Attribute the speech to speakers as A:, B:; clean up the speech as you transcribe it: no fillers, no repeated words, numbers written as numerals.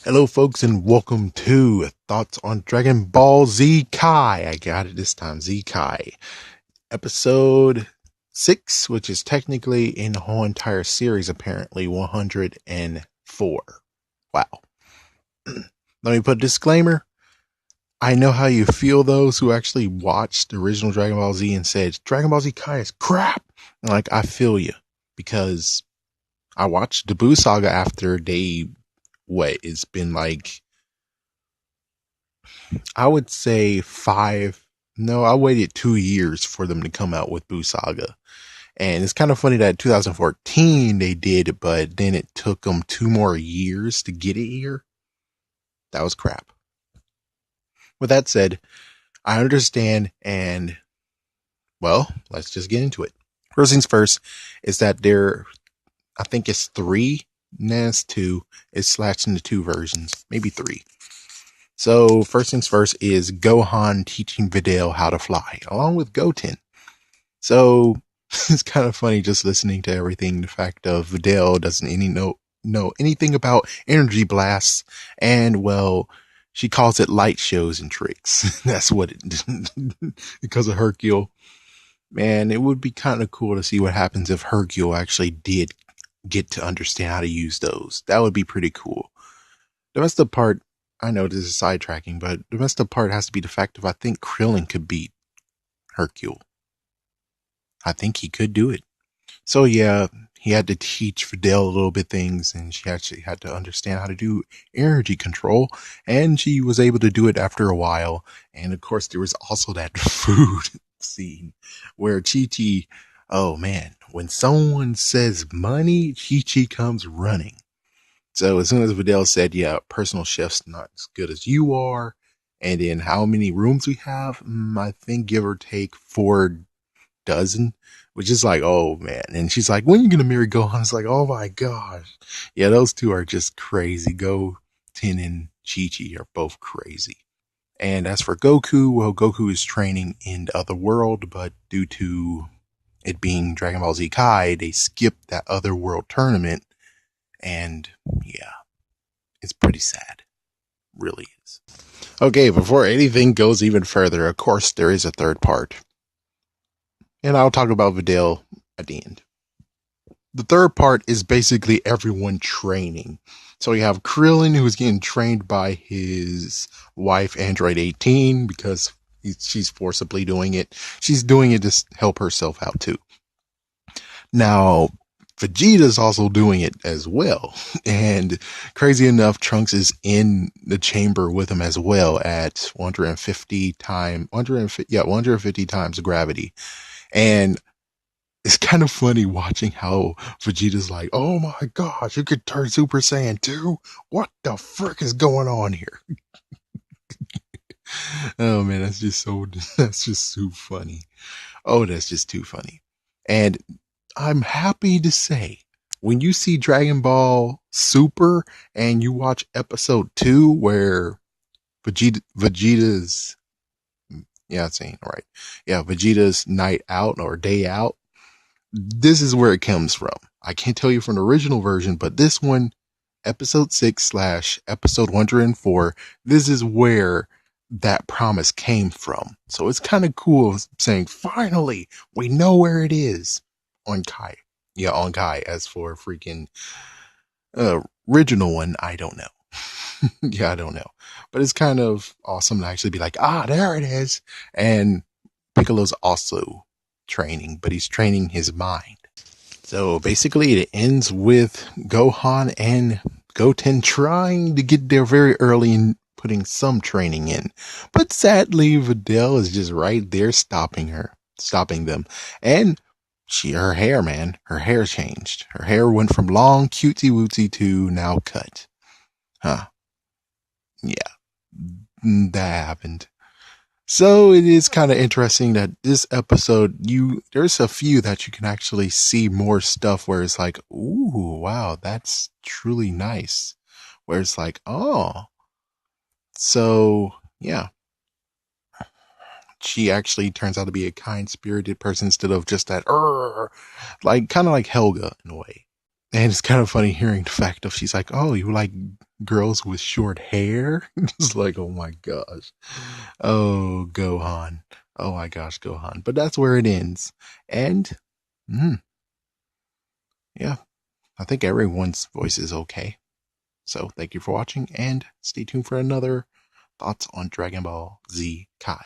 A: Hello, folks, and welcome to Thoughts on Dragon Ball Z Kai. I got it this time, Z Kai. Episode 6, which is technically in the whole entire series, apparently 104. Wow. Let me put a disclaimer. I know how you feel, those who actually watched the original Dragon Ball Z and said, Dragon Ball Z Kai is crap. Like, I feel you. Because I watched the Buu Saga after it's been like, I would say I waited 2 years for them to come out with Buu Saga. And it's kind of funny that 2014 they did, but then it took them 2 more years to get it here. That was crap. With that said, I understand, and well, let's just get into it. First things first is that I think it's 3, NAS 2 is slashed into 2 versions, maybe 3. So first things first is Gohan teaching Videl how to fly, along with Goten. So it's kind of funny just listening to everything. The fact of Videl doesn't know anything about energy blasts, and well, she calls it light shows and tricks. That's what it because of Hercule. Man, it would be kind of cool to see what happens if Hercule actually did get to understand how to use those. That would be pretty cool. The rest of the part, I know this is sidetracking, but the rest of the part has to be the fact of I think Krillin could beat Hercule. I think he could do it. So yeah, he had to teach Videl a little bit things, and she actually had to understand how to do energy control, and she was able to do it after a while. And of course, there was also that food scene where Chi-Chi, oh man, when someone says money, Chi-Chi comes running. So as soon as Videl said, yeah, personal chef's not as good as you are, and then how many rooms we have, I think give or take 4 dozen, which is like, oh man. And she's like, when are you gonna marry Gohan? It's like, oh my gosh. Yeah, those two are just crazy. Goten and Chi-Chi are both crazy. And as for Goku, well, Goku is training in the other world, but due to it being Dragon Ball Z Kai, they skipped that other world tournament. And yeah, it's pretty sad. Really is. Okay, before anything goes even further, of course, there is a third part. And I'll talk about Videl at the end. The third part is basically everyone training. So you have Krillin, who's getting trained by his wife, Android 18, because she's forcibly doing it. She's doing it to help herself out too. Now, Vegeta's also doing it as well. And crazy enough, Trunks is in the chamber with him as well at 150 times gravity. And it's kind of funny watching how Vegeta's like, oh my gosh, you could turn Super Saiyan 2? What the frick is going on here? Oh man, that's just so funny. Oh, that's just too funny. And I'm happy to say, when you see Dragon Ball Super and you watch episode 2 where Vegeta's, yeah, I'm saying it right. Yeah, Vegeta's night out or day out, this is where it comes from. I can't tell you from the original version, but this one, episode 6 / episode 104, this is where that promise came from. So it's kind of cool saying, finally, we know where it is on Kai. Yeah, on Kai. As for freaking original one, I don't know. Yeah, I don't know. But it's kind of awesome to actually be like, there it is. And Piccolo's also training, but he's training his mind. So basically it ends with Gohan and Goten trying to get there very early and putting some training in. But sadly, Videl is just right there stopping them. And her hair changed. Her hair went from long cutesy wootsy to now cut. Huh. Yeah. That happened. So it is kind of interesting that this episode, there's a few that you can actually see more stuff where it's like, ooh, wow, that's truly nice. Where it's like, oh, so yeah, she actually turns out to be a kind-spirited person instead of just that, like kind of like Helga in a way. And it's kind of funny hearing the fact of she's like, oh, you like girls with short hair? It's like, oh my gosh. Oh, Gohan. Oh my gosh, Gohan. But that's where it ends. And, yeah, I think everyone's voice is okay. So thank you for watching and stay tuned for another thoughts on Dragon Ball Z Kai.